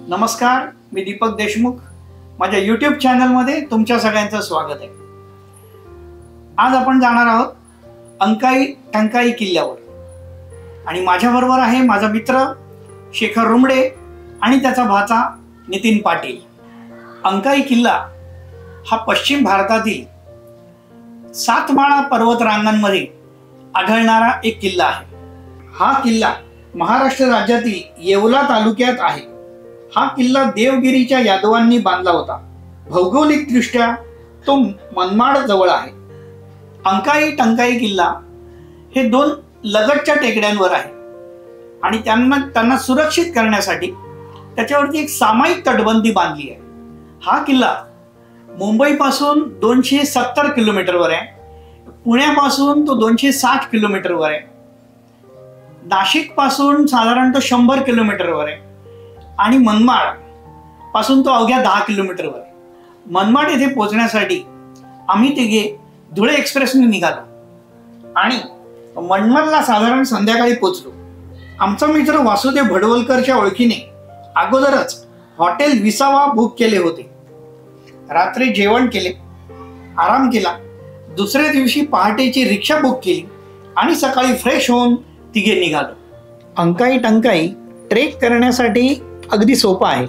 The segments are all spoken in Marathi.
नमस्कार, मी दीपक देशमुख. माझ्या यूट्यूब चॅनलमध्ये तुमच्या सगळ्यांचं स्वागत आहे. आज आपण जाणार आहोत अंकाई टंकाई किल्ल्यावर आणि माझ्याबरोबर आहे माझा मित्र शेखर रुमडे आणि त्याचा भाचा नितीन पाटील. अंकाई किल्ला हा पश्चिम भारतातील सातमाळा पर्वतरांगांमध्ये आढळणारा एक किल्ला आहे. हा किल्ला महाराष्ट्र राज्यातील येवला तालुक्यात आहे. हा किल्ला देवगिरीच्या यादवांनी बांधला होता. भौगोलिकदृष्ट्या तो मनमाड जवळ आहे. अंकाई टंकाई किल्ला हे दोन लगतच्या टेकड्यांवर आहे आणि त्यांना सुरक्षित करण्यासाठी त्याच्यावरती एक सामायिक तटबंदी बांधली आहे. हा किल्ला मुंबईपासून 270 किलोमीटरवर आहे. पुण्यापासून तो 260 किलोमीटरवर आहे. नाशिकपासून साधारणतः 100 किलोमीटरवर आहे आणि मनमाड पासून तो अवघ्या 10 किलोमीटरवर आहे. मनमाड येथे पोहोचण्यासाठी आम्ही तिघे धुळे एक्सप्रेसने निघालो आणि मनमाडला साधारण संध्याकाळी पोहोचलो. आमचा मित्र वासुदेव भडवलकरच्या ओळखीने अगोदरच हॉटेल विसावा बुक केले होते. रात्री जेवण केले, आराम केला. दुसऱ्या दिवशी पहाटेची रिक्षा बुक केली आणि सकाळी फ्रेश होऊन तिघे निघालो. अंकाई टंकाई ट्रेक करण्यासाठी अगदी सोपा आहे.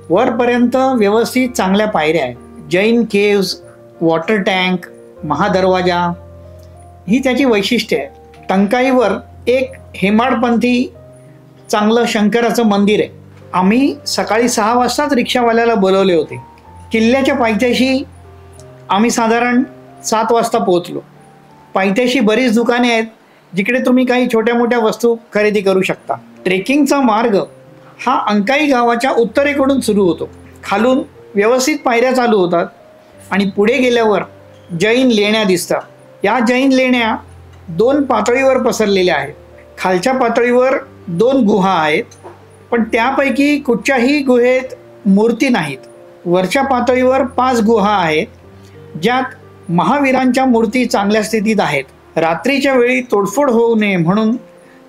वरपर्यंत व्यवस्थित चांगल्या पायऱ्या आहेत. जैन केव्ज, वॉटर टँक, महादरवाजा ही त्याची वैशिष्ट्य आहे. टंकाईवर एक हेमाडपंथी चांगलं शंकराचं मंदिर आहे. आम्ही सकाळी 6 वाजताच रिक्षावाल्याला बोलवले होते. किल्ल्याच्या पायथ्याशी आम्ही साधारण 7 वाजता पोहोचलो. पायथ्याशी बरीच दुकाने आहेत जिकडे तुम्ही काही छोट्या मोठ्या वस्तू खरेदी करू शकता. ट्रेकिंगचा मार्ग हा अंकाई गावाच्या उत्तरेकडून सुरू होतो. खालून व्यवस्थित पायऱ्या चालू होतात आणि पुढे गेल्यावर जैन लेण्या दिसतात. या जैन लेण्या 2 पातळीवर पसरलेल्या आहेत. खालच्या पातळीवर 2 गुहा आहेत, पण त्यापैकी कुठच्याही गुहेत मूर्ती नाहीत. वरच्या पातळीवर 5 गुहा आहेत ज्यात महावीरांच्या मूर्ती चांगल्या स्थितीत आहेत. रात्रीच्या वेळी तोडफोड होऊ नये म्हणून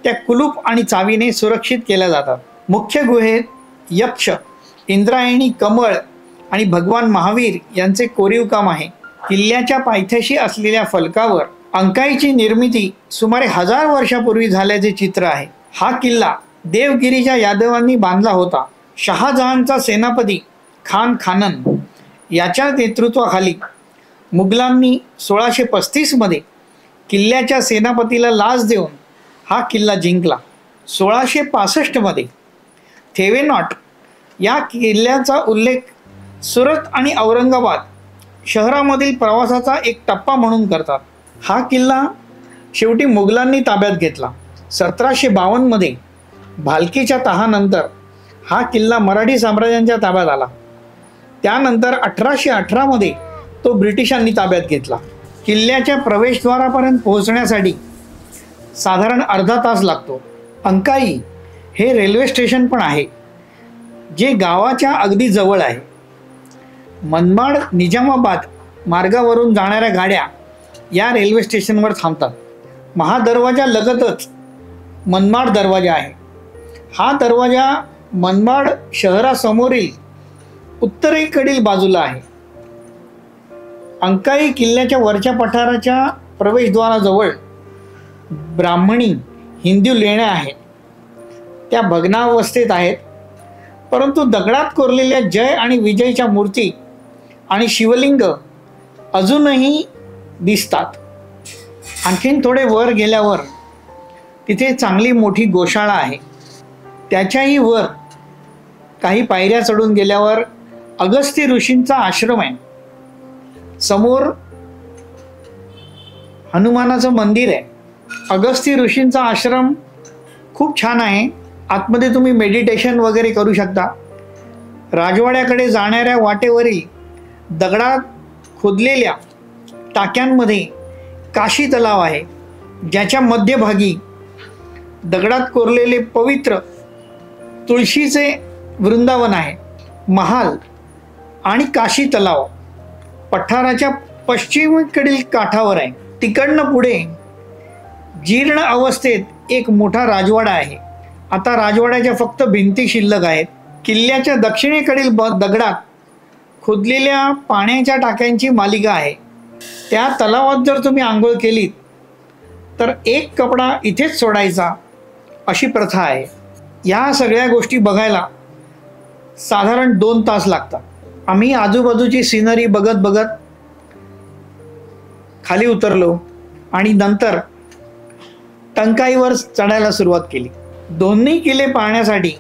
त्या कुलूप आणि चावीने सुरक्षित केल्या जातात. मुख्य गुहेत यक्ष, इंद्रायणी, कमळ आणि भगवान महावीर यांचे कोरीव काम आहे. किल्ल्याच्या पायथ्याशी असलेल्या फलकावर अंकाईची निर्मिती सुमारे 1000 वर्षापूर्वी झाल्याचे चित्र आहे. हा किल्ला देवगिरीच्या यादवांनी बांधला होता. शहाजहानचा सेनापती खान खानन याच्या नेतृत्वाखाली मुघलांनी 1635 मध्ये किल्ल्याच्या सेनापतीला लाच देऊन हा किल्ला जिंकला. 1665 मध्ये थेवेनॉट या किल्ल्याचा उल्लेख सुरत आणि औरंगाबाद शहरामधील प्रवासाचा एक टप्पा म्हणून करतात. हा किल्ला शेवटी मुघलांनी ताब्यात घेतला. 1752 मध्ये भालकीच्या तहानंतर हा किल्ला मराठी साम्राज्यांच्या ताब्यात आला. त्यानंतर 1818 मध्ये तो ब्रिटिशांनी ताब्यात घेतला. किल्ल्याच्या प्रवेशद्वारापर्यंत पोहोचण्यासाठी साधारण अर्धा तास लागतो. अंकाई हे रेल्वे स्टेशन पण आहे जे गावाच्या अगदी जवळ आहे. मनमाड निजामाबाद मार्गावरून जाणाऱ्या गाड्या या रेल्वे स्टेशनवर थांबतात. महादरवाजा लगतच मनमाड दरवाजा आहे. हा दरवाजा मनमाड शहरासमोरील उत्तरेकडील बाजूला आहे. अंकाई किल्ल्याच्या वरच्या पठाराच्या प्रवेशद्वाराजवळ ब्राह्मणी हिंदू लेण्या आहेत. त्या भग्नावस्थेत आहेत, परंतु दगडात कोरलेल्या जय आणि विजयच्या मूर्ती आणि शिवलिंग अजूनही दिसतात. आणखीन थोडे वर गेल्यावर तिथे चांगली मोठी गोशाळा आहे. त्याच्याही वर काही पायऱ्या चढून गेल्यावर अगस्ती ऋषींचा आश्रम आहे. समोर हनुमानाचं मंदिर आहे. अगस्ती ऋषींचा आश्रम खूप छान आहे. आतमध्ये तुम्ही मेडिटेशन वगैरे करू शकता. राजवाड्याकडे जाणाऱ्या वाटेवरील दगडात खोदलेल्या टाक्यांमध्ये काशी तलाव आहे, ज्याच्या मध्यभागी दगडात कोरलेले पवित्र तुळशीचे वृंदावन आहे. महाल आणि काशी तलाव पठाराच्या पश्चिमेकडील काठावर आहे. तिकडनं पुढे जीर्ण अवस्थेत एक मोठा राजवाडा आहे. आता राजवाड्याच्या फक्त भिंती शिल्लक आहेत. किल्ल्याच्या दक्षिणेकडील दगडात खोदलेल्या पाण्याच्या टाक्यांची मालिका आहे. त्या तलावात जर तुम्ही आंघोळ केलीत तर एक कपडा इथेच सोडायचा अशी प्रथा आहे. या सगळ्या गोष्टी बघायला साधारण 2 तास लागतात. आम्ही आजूबाजूची सिनरी बघत बघत खाली उतरलो आणि नंतर टंकाईवर चढायला सुरुवात केली. दोन्ही किल्ले पाहण्यासाठी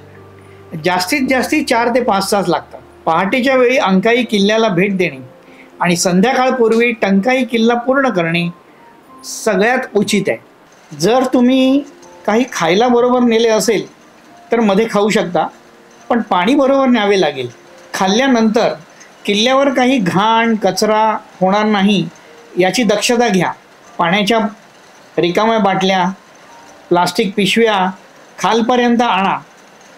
जास्तीत जास्त 4 ते 5 तास लागतात. पहाटेच्या वेळी अंकाई किल्ल्याला भेट देणे आणि संध्याकाळपूर्वी टंकाई किल्ला पूर्ण करणे सगळ्यात उचित आहे. जर तुम्ही काही खायला बरोबर नेले असेल तर मध्ये खाऊ शकता, पण पाणी बरोबर न्यावे लागेल. खाल्ल्यानंतर किल्ल्यावर काही घाण कचरा होणार नाही याची दक्षता घ्या. पाण्याच्या रिकाम्या बाटल्या, प्लास्टिक पिशव्या खालपर्यंत आणा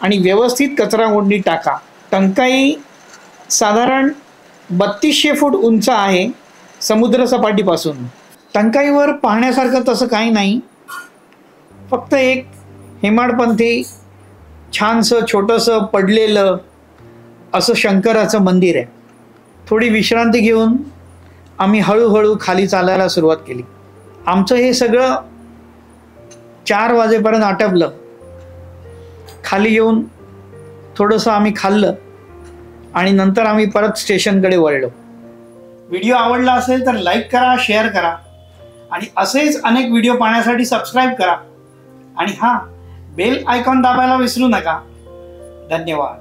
आणि व्यवस्थित कचराकुंडीत टाका. टंकाई साधारण 3200 फूट उंच आहे समुद्रसपाटीपासून. टंकाईवर पाहण्यासारखं तसं काही नाही, फक्त एक हेमाडपंथी छानसं छोटंसं पडलेलं असं शंकराचं मंदिर आहे. थोडी विश्रांती घेऊन आम्ही हळूहळू खाली चालायला सुरुवात केली. आमचं हे सगळं 4 वाजेपर्यंत आटपलं. खाली येऊन थोडंसं आम्ही खाल्लं आणि नंतर आम्ही परत स्टेशनकडे वळलो. व्हिडिओ आवडला असेल तर लाईक करा, शेअर करा आणि असेच अनेक व्हिडिओ पाहण्यासाठी सबस्क्राईब करा आणि हां, बेल आयकॉन दाबायला विसरू नका. धन्यवाद.